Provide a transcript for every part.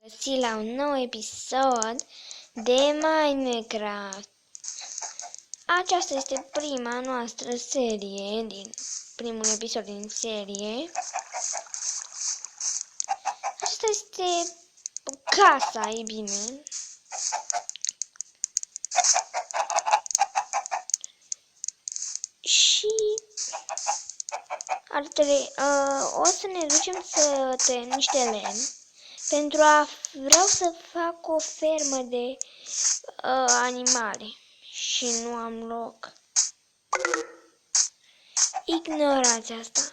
găsit la un nou episod de Minecraft. Aceasta este prima noastră serie, primul episod din serie. Asta este casa, e bine. Și o să ne ducem să tăiem niște lemn. Vreau să fac o fermă de animale și nu am loc. Ignorați asta.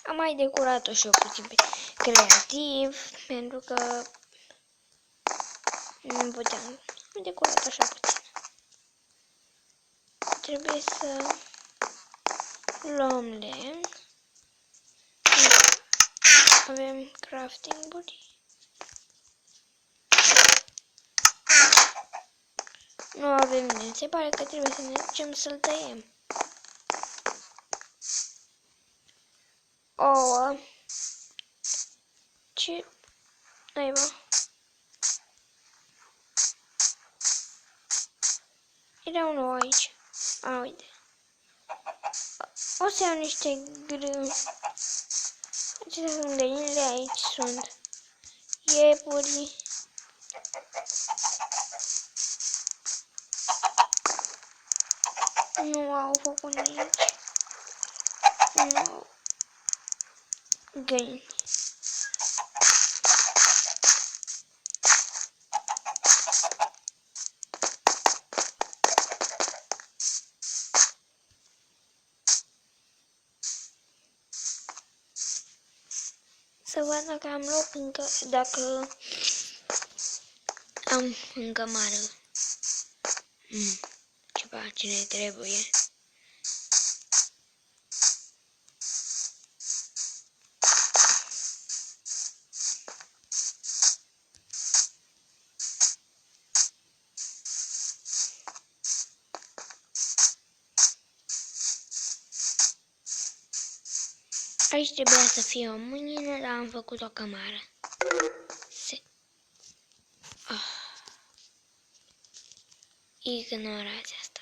Am mai decorat-o și eu puțin pe creativ, pentru că nu puteam. Am decorat așa puțin. Trebuie să luăm lemn. Avem crafting-uri. Nu avem lemn. Se pare că trebuie să ne ducem să-l tăiem. Ouă. Ce? Naiba. Era unul aici. A, uite. O să iau niște grâu. Acestea sunt găinile, aici sunt iepuri. Nu au făcut nici. Nu au găini. Să văd dacă am loc încă, dacă am încă mare. Ceva ce ne trebuie. Aici trebuia să fie o mâină, dar am făcut o cămară. Ignorați asta.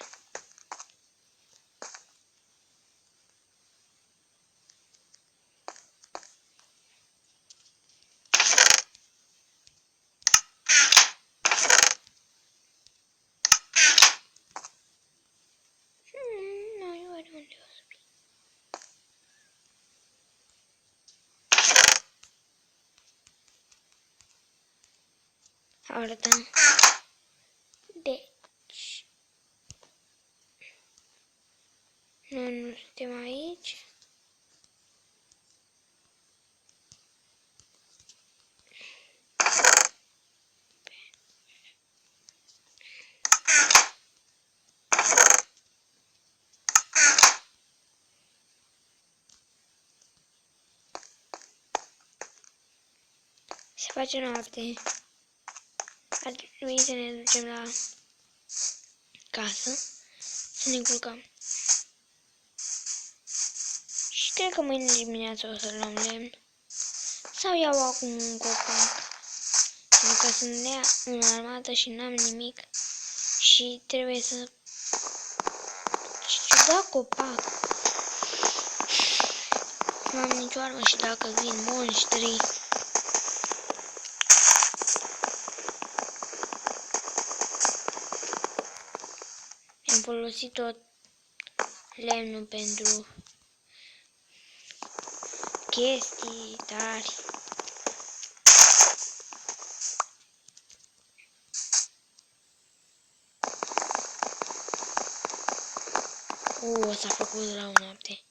Nu, oare unde o să fie? Arătăm. Deci. Noi nu suntem aici. Se face noapte. Ar trebui să ne ducem la casă, să ne culcăm. Și cred că mâine dimineață o să luăm lemn. Sau iau acum un copac. Pentru că sunt în armată și n-am nimic. Și trebuie să... Ce ciudat copac. Nu am nicio armă și dacă vin monștri... Am folosit tot lemnul pentru chestii tari. S-a făcut la o noapte.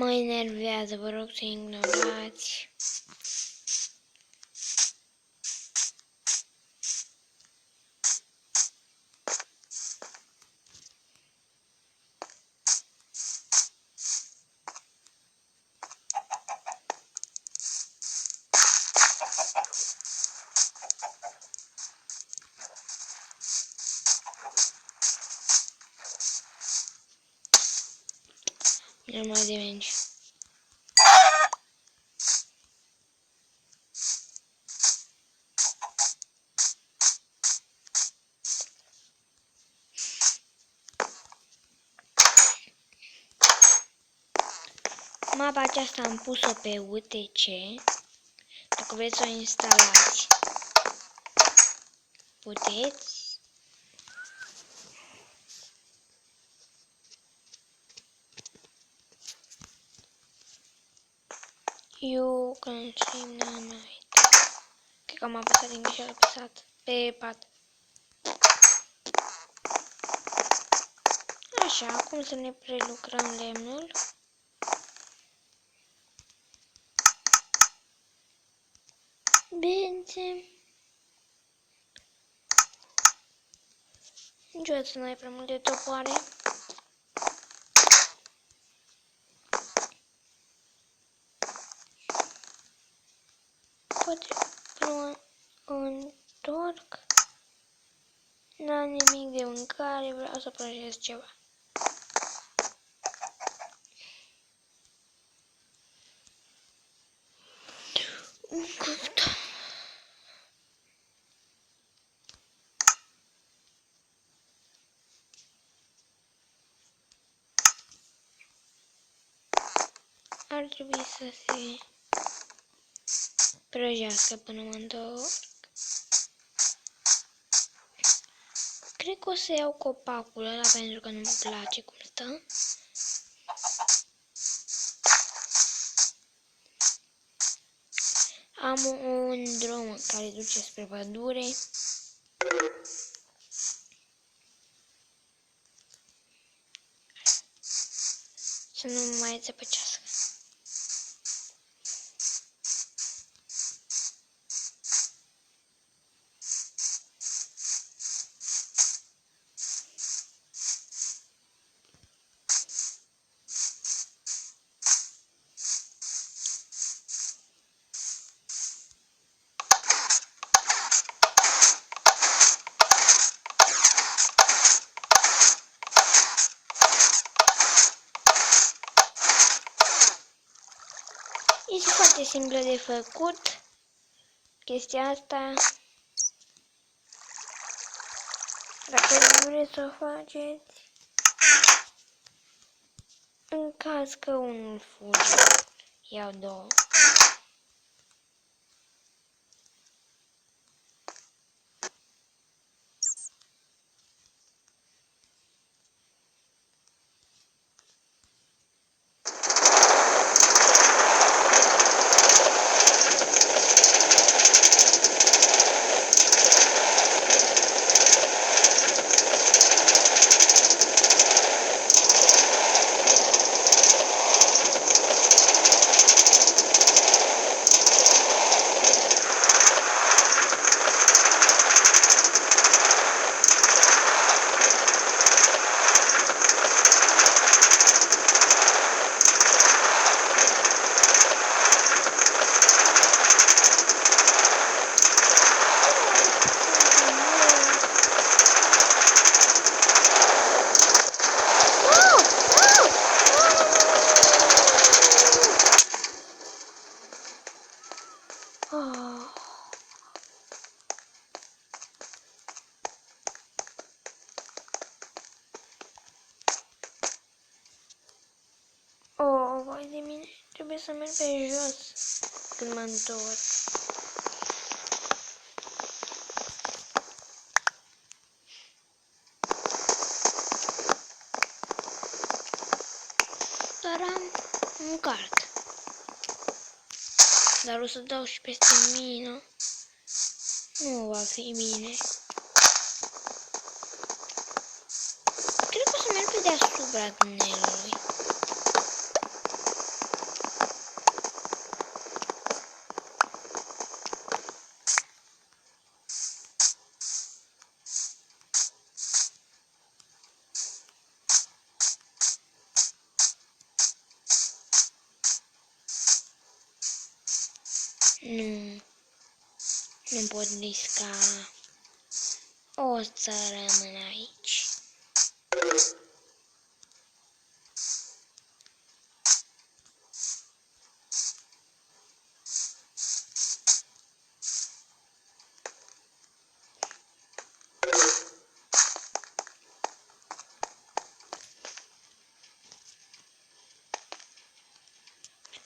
Mă enervează, vă rog să ignorați. Nu mai devengi. Mapa aceasta am pus-o pe UTC. Dacă vreți să o instalați, puteți. You can stream the night. Cred că am apăsat din greșeală pe pad. Așa, acum să ne prelucrăm lemnul. Bine. Niciodată să nu ai prea multe topoare. Poate mă întorc. N-am nimic de mâncare, vreau să prăjesc ceva. Ar trebui să se prăjească până mă întorc. Cred că o să iau copacul ăla pentru că nu-mi place cum stă. Am un drum care duce spre pădure. Să nu mai țăpăcească. Este foarte simplă de făcut chestia asta. Dacă vreți să o faceți, în caz că unul fuge, iau două. Oh, vai de mine, trebuie să merg pe jos când mă întorc. Dar am un card. Dar o să dau și peste mină. Nu va fi bine. Cred că o să merg pe deasupra tunelului. Nu pot risca. O să rămân aici.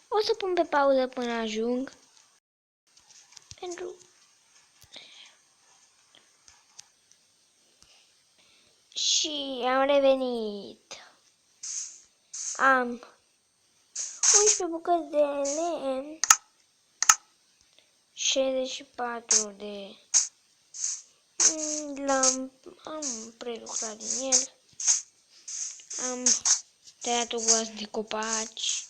O să pun pe pauză până ajung. Și am revenit. Am 11 bucăți de lemn, 64 de am prelucrat din el. Am tăiat o groază de copaci.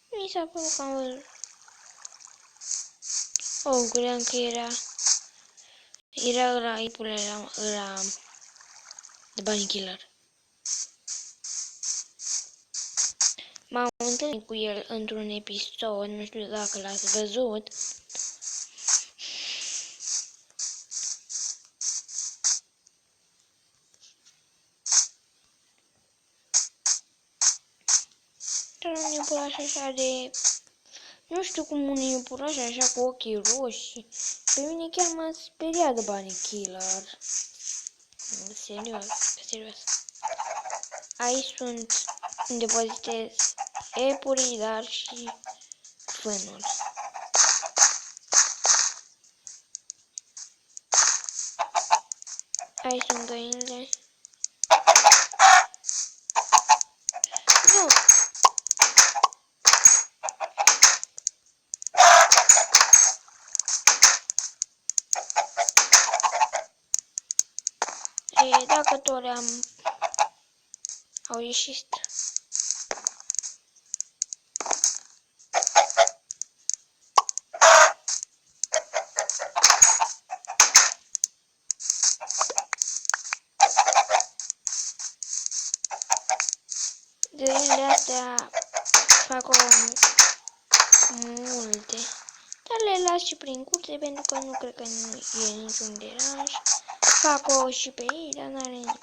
Mi s-a părut că am văzut. Oh, credeam că era la ipule la de Bunny Killer. M-am întâlnit cu el într-un episod, nu știu dacă l-ați văzut. Dar un iepuraș așa de... Nu știu cum un iepuraș așa cu ochii roșii. Pe mine chiar m-a speriat de Bunny Killer. Serios, serios. Aici sunt unde pozitez epurii, dar și fânul. Aici sunt găinile. Nu! E, dacă tot au ieșit. Găinile astea fac multe, dar le las și prin curte pentru că nu cred că nu e niciun deranj. Fac și pe ei, dar n-are nimic.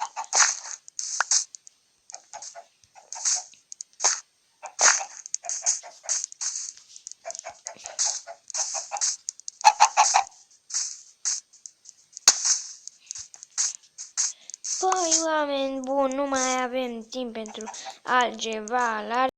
Păi, oameni buni, nu mai avem timp pentru altceva. La